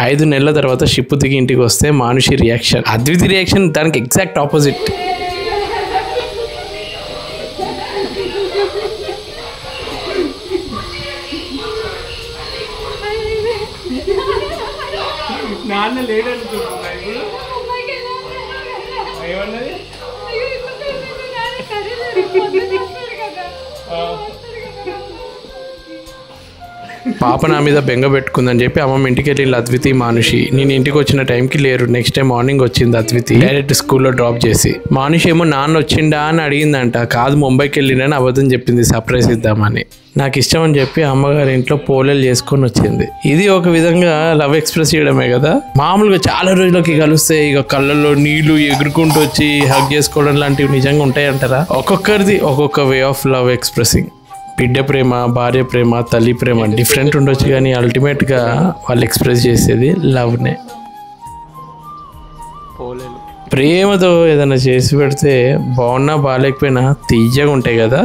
ఐదు నెలల తర్వాత షిప్ దిగి ఇంటికి వస్తే మానుషి రియాక్షన్, అద్వితి రియాక్షన్ దానికి ఎగ్జాక్ట్ ఆపోజిట్. నాన్న లేడనుకుంటున్నా ఇప్పుడు. ఏమన్నది? పాప నా మీద బెంగ పెట్టుకుందని చెప్పి అమ్మమ్మ ఇంటికి వెళ్ళింది అద్వితి మానుషి. నేను ఇంటికి వచ్చిన టైంకి లేరు. నెక్స్ట్ టైం మార్నింగ్ వచ్చింది అద్వితి డైరెక్ట్ స్కూల్లో డ్రాప్ చేసి. మానుషి ఏమో నాన్న వచ్చిండా అని అడిగిందంట. కాదు ముంబైకి వెళ్ళిండని అబద్ధం చెప్పింది సర్ప్రైజ్ ఇద్దామని. నాకు ఇష్టం అని చెప్పి అమ్మగారి ఇంట్లో పోలేలు చేసుకొని వచ్చింది. ఇది ఒక విధంగా లవ్ ఎక్స్ప్రెస్ చేయడమే కదా. మామూలుగా చాలా రోజులకి కలిస్తే ఇక కళ్ళల్లో నీళ్లు ఎగురుకుంటూ వచ్చి హగ్ చేసుకోవడం లాంటివి నిజంగా ఉంటాయంటారా? ఒక్కొక్కరిది ఒక్కొక్క వే ఆఫ్ లవ్ ఎక్స్ప్రెసింగ్. బిడ్డ ప్రేమ, భార్య ప్రేమ, తల్లి ప్రేమ డిఫరెంట్ ఉండొచ్చు, కానీ అల్టిమేట్గా వాళ్ళు ఎక్స్ప్రెస్ చేసేది లవ్నే. ప్రేమతో ఏదైనా చేసి పెడితే బాగున్నా బాగాలేకపోయినా తీయగా ఉంటాయి కదా.